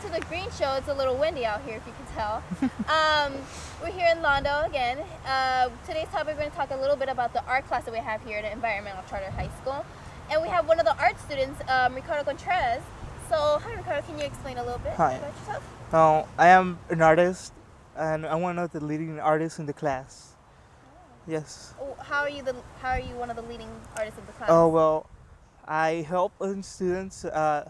to the green show. It's a little windy out here, if you can tell. We're here in Londo again. Today's topic, we're going to talk a little bit about the art class that we have here at Environmental Charter High School. And we have one of the art students, Ricardo Contreras. So, hi Ricardo, can you explain a little bit about yourself? I am an artist, and I'm one of the leading artists in the class. Yes. How are you one of the leading artists of the class? Oh, well, I help other students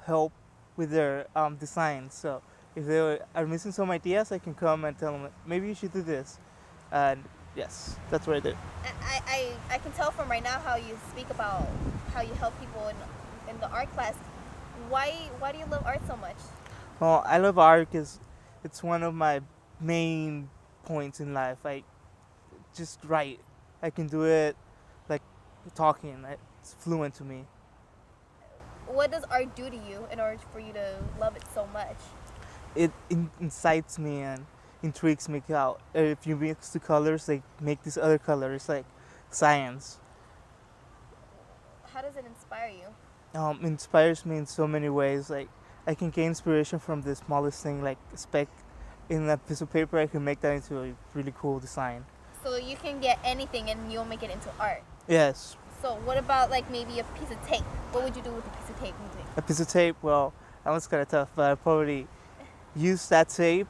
help with their designs. So if they are missing some ideas, I can come and tell them, maybe you should do this. And yes, that's what I do. I can tell from right now how you speak about how you help people in the art class. Why do you love art so much? Well, I love art because it's one of my main points in life. I just write. I can do it like talking. It's fluent to me. What does art do to you in order for you to love it so much? It incites me and intrigues me out. If you mix the colors, they make this other color. It's like science. How does it inspire you? It inspires me in so many ways. Like I can gain inspiration from the smallest thing, like a speck in a piece of paper. I can make that into a really cool design. So you can get anything and you'll make it into art? Yes. So what about like maybe a piece of tape? What would you do with a piece of tape? A piece of tape? Well, that one's kind of tough, but I'd probably use that tape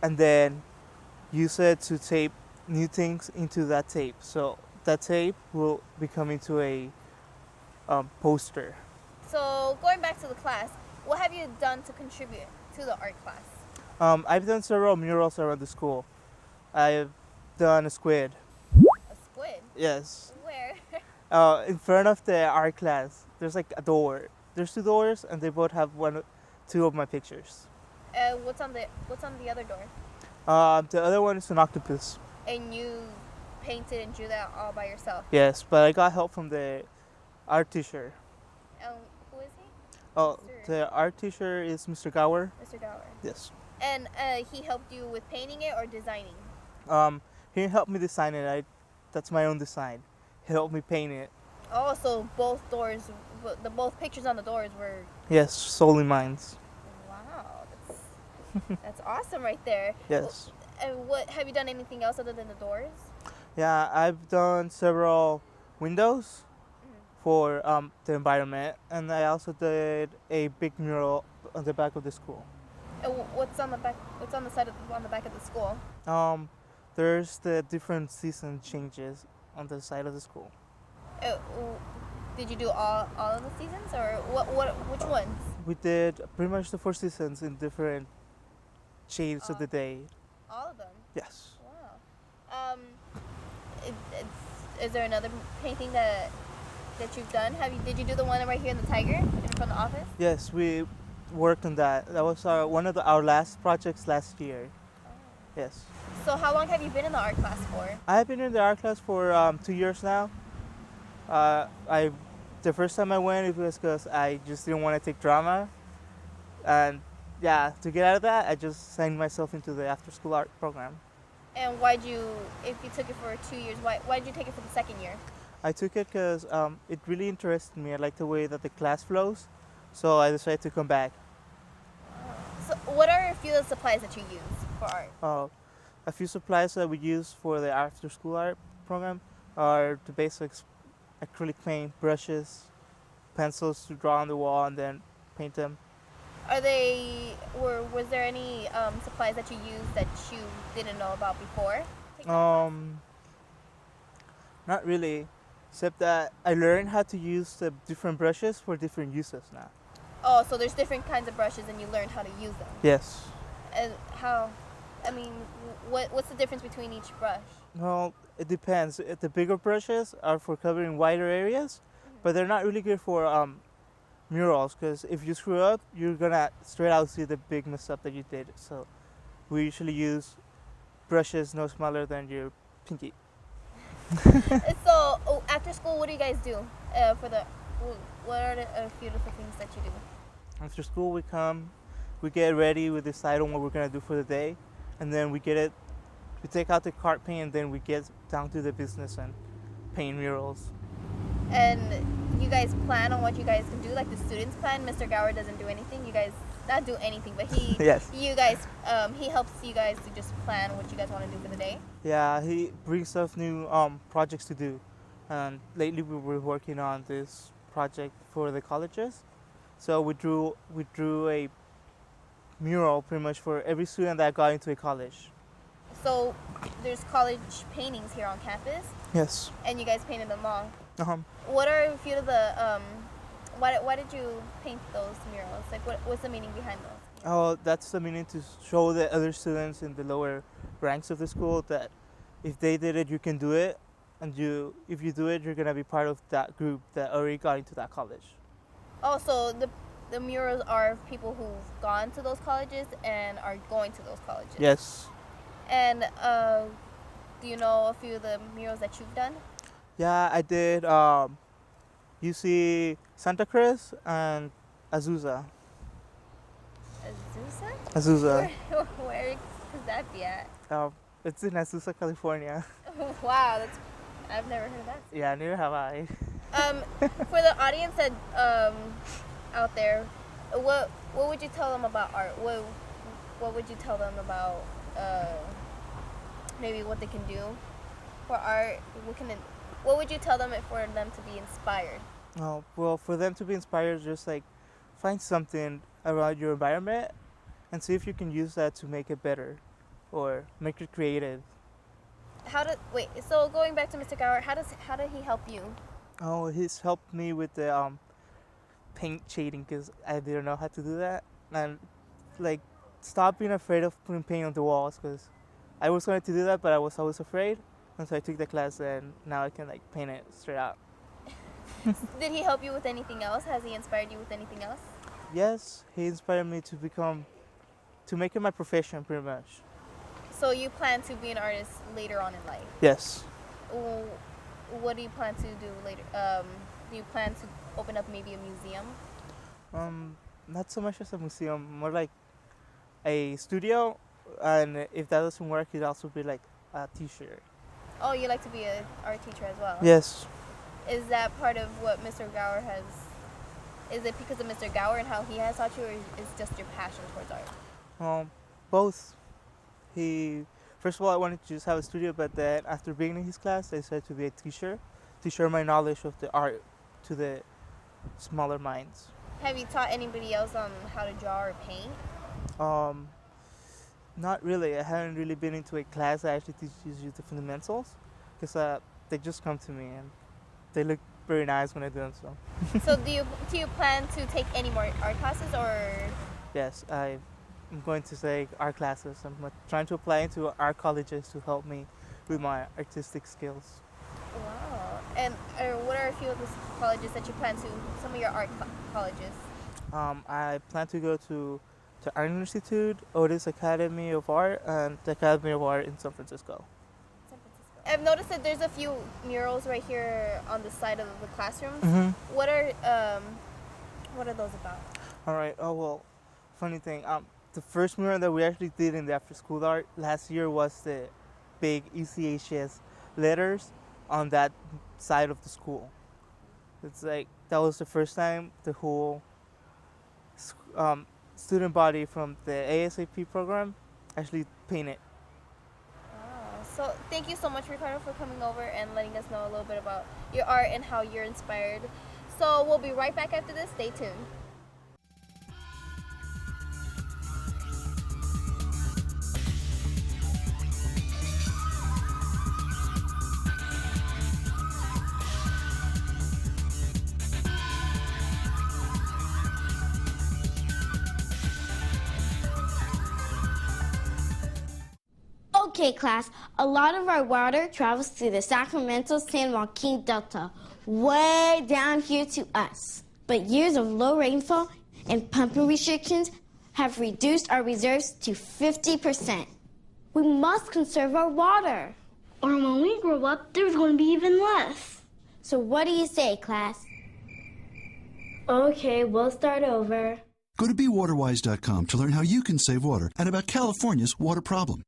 and then use it to tape new things into that tape. So that tape will become into a poster. So going back to the class, what have you done to contribute to the art class? I've done several murals around the school. I've done a squid. A squid? Yes. Where? In front of the art class, there's like a door. There's two doors, and they both have two of my pictures. What's on the other door? The other one is an octopus. And you painted and drew that all by yourself? Yes, but I got help from the art teacher. Who is he? Oh, the art teacher is Mr. Gower. Mr. Gower. Yes. And he helped you with painting it or designing? He helped me design it. That's my own design. He helped me paint it. Oh, so both both pictures on the doors were... Yes, solely mine. Wow, that's awesome right there. Yes. And what have you done anything else other than the doors? Yeah, I've done several windows for the environment, and I also did a big mural on the back of the school. And what's on the back? What's on the back of the school? There's the different season changes on the side of the school. Did you do all of the seasons, or which ones? We did pretty much the 4 seasons in different shades of the day. All of them? Yes. Wow. Is there another painting that you've done? Did you do the one right here in the tiger in front of the office? Yes, we worked on that. That was one of our last projects last year. Oh. Yes. So how long have you been in the art class for? I've been in the art class for 2 years now. The first time I went, it was because I just didn't want to take drama. And yeah, to get out of that, I just signed myself into the after-school art program. And if you took it for 2 years, why did you take it for the second year? I took it because it really interested me. I like the way that the class flows, so I decided to come back. So what are a few of the supplies that you use for art? A few supplies that we use for the after-school art program are the basics: acrylic paint, brushes, pencils to draw on the wall and then paint them. Was there any supplies that you used that you didn't know about before? Not really, except that I learned how to use the different brushes for different uses now. Oh, so there's different kinds of brushes and you learned how to use them. Yes. And how? I mean, what's the difference between each brush? Well, it depends. The bigger brushes are for covering wider areas, but they're not really good for murals, because if you screw up, you're gonna straight out see the big mess up that you did. So we usually use brushes no smaller than your pinky. So after school, what do you guys do? What are a few of the things that you do? After school, we come, we get ready, we decide on what we're gonna do for the day, and then we take out the cart paint, and then we get down to the business and paint murals. And you guys plan on what you guys can do? Like the students plan? Mr. Gower doesn't do anything? You guys not do anything, but he Yes. you guys he helps you guys to just plan what you guys want to do for the day. Yeah, he brings us new projects to do, and lately we were working on this project for the colleges. So we drew a mural pretty much for every student that got into a college. So there's college paintings here on campus, Yes. and you guys painted them all. Uh-huh. What are a few of the why did you paint those murals? Like what's the meaning behind those? Oh, that's the meaning, to show the other students in the lower ranks of the school that if they did it, you can do it, and if you do it, you're gonna be part of that group that already got into that college. Oh, so the murals are of people who've gone to those colleges and are going to those colleges. Yes. And do you know a few of the murals that you've done? Yeah, I did. You see Santa Cruz and Azusa. Azusa? Azusa. Where could that be at? It's in Azusa, California. Wow, I've never heard of that. Yeah, neither have I. For the audience that out there, what would you tell them about art? What would you tell them about maybe what they can do for art? What would you tell them for them to be inspired? Oh, well, for them to be inspired, just like find something around your environment and see if you can use that to make it better or make it creative. So going back to Mr. Gower, how did he help you? Oh, he's helped me with the paint shading because I didn't know how to do that. And like, stop being afraid of putting paint on the walls, because I was going to do that, but I was always afraid. And so I took the class, and now I can like paint it straight out. Did he help you with anything else? Has he inspired you with anything else? Yes, he inspired me to make it my profession, pretty much. So you plan to be an artist later on in life? Yes. What do you plan to do later? Do you plan to open up maybe a museum? Not so much as a museum, more like a studio, and if that doesn't work, it'd also be like a teacher. Oh, you like to be an art teacher as well? Yes. Is that part of what Mr. Gower has? Is it because of Mr. Gower and how he has taught you, or is it just your passion towards art? Both. First of all, I wanted to just have a studio, but then after being in his class, I decided to be a teacher, to share my knowledge of the art to the smaller minds. Have you taught anybody else on how to draw or paint? Not really. I haven't really been into a class that actually teaches you the fundamentals, because they just come to me and they look very nice when I do them. So do you plan to take any more art classes, or? Yes, I'm going to take art classes. I'm trying to apply into art colleges to help me with my artistic skills. Wow. And what are a few of the colleges that you plan to? Some of your art colleges. I plan to go to Art Institute, Otis Academy of Art, and the Academy of Art in San Francisco. I've noticed that there's a few murals right here on the side of the classrooms. Mm-hmm. What are those about? All right. Oh well, funny thing. The first mural that we actually did in the after-school art last year was the big ECHS letters on that side of the school. It's like that was the first time the whole student body from the ASAP program actually painted. So thank you so much, Ricardo, for coming over and letting us know a little bit about your art and how you're inspired. So we'll be right back after this. Stay tuned. Okay, class, a lot of our water travels through the Sacramento-San Joaquin Delta, way down here to us. But years of low rainfall and pumping restrictions have reduced our reserves to 50%. We must conserve our water. Or when we grow up, there's going to be even less. So what do you say, class? Okay, we'll start over. Go to BeWaterWise.com to learn how you can save water and about California's water problem.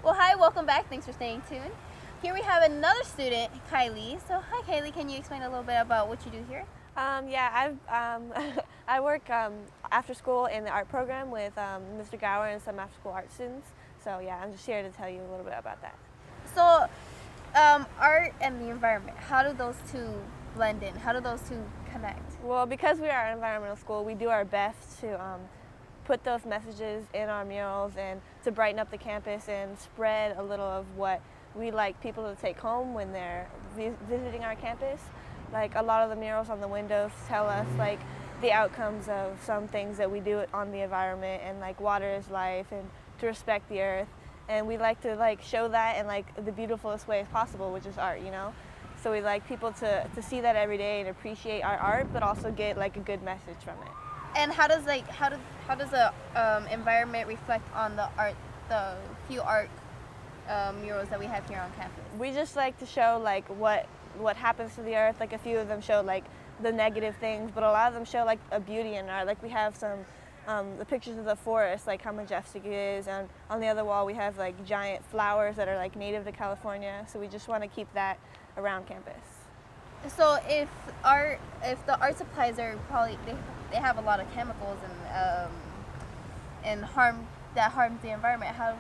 Well, welcome back. Thanks for staying tuned. Here we have another student, Kylee. So hi Kylee, can you explain a little bit about what you do here? Yeah, I work after school in the art program with Mr. Gower and some after school art students. So yeah, I'm just here to tell you a little bit about that. So art and the environment, how do those two blend in? How do those two connect? Well, because we are an environmental school, we do our best to put those messages in our murals and to brighten up the campus and spread a little of what we like people to take home when they're visiting our campus. Like a lot of the murals on the windows tell us like the outcomes of some things that we do on the environment, and like water is life and to respect the earth. And we like to like show that in like the beautifulest way possible, which is art, you know? So we like people to see that every day and appreciate our art, but also get like a good message from it. And how does the environment reflect on the few art murals that we have here on campus? We just like to show like what happens to the earth. Like a few of them show like the negative things, but a lot of them show like a beauty in art. Like we have some the pictures of the forest, like how majestic it is, and on the other wall we have like giant flowers that are like native to California. So we just want to keep that around campus. So if the art supplies are probably they have a lot of chemicals and harms the environment, how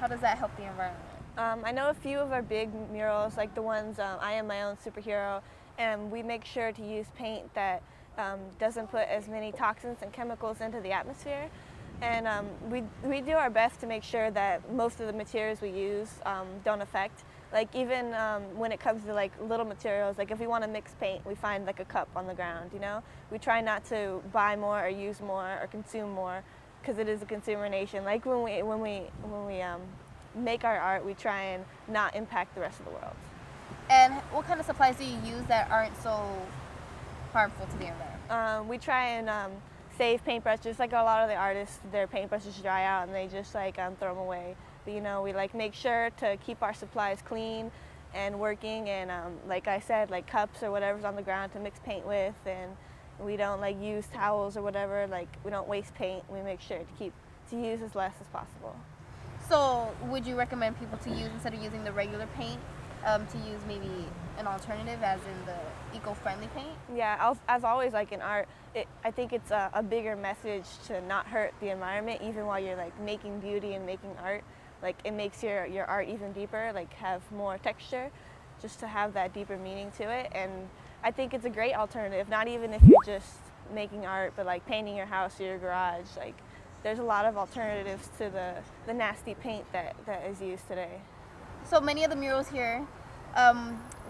does that help the environment? I know a few of our big murals, like the ones I Am My Own Superhero, and we make sure to use paint that doesn't put as many toxins and chemicals into the atmosphere. And we do our best to make sure that most of the materials we use don't affect. Like even when it comes to like little materials, like if we want to mix paint, we find like a cup on the ground, you know? We try not to buy more or use more or consume more, because it is a consumer nation. Like when we make our art, we try and not impact the rest of the world. And what kind of supplies do you use that aren't so harmful to the environment? We try and save paintbrushes. Like a lot of the artists, their paintbrushes dry out and they just like throw them away. But you know, we like make sure to keep our supplies clean and working, and like I said, like cups or whatever's on the ground to mix paint with, and we don't like use towels or whatever. Like we don't waste paint. We make sure to use as less as possible. So would you recommend people to use, instead of using the regular paint, to use maybe an alternative, as in the eco-friendly paint? Yeah, as always, like in art, I think it's a bigger message to not hurt the environment, even while you're like making beauty and making art. Like it makes your art even deeper, like have more texture, just to have that deeper meaning to it. And I think it's a great alternative, not even if you're just making art, but like painting your house or your garage. Like there's a lot of alternatives to the nasty paint that is used today. So many of the murals here,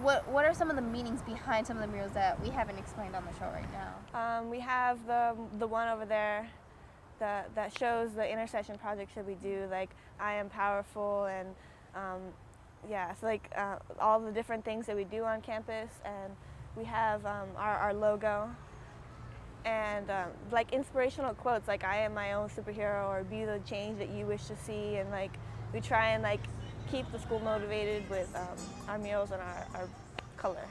what are some of the meanings behind some of the murals that we haven't explained on the show right now? We have the one over there that shows the intersection projects that we do, like I Am Powerful, and yeah, so like all the different things that we do on campus. And we have our logo, and like inspirational quotes like I am my own superhero, or be the change that you wish to see. And like we try and like keep the school motivated with our murals and our color.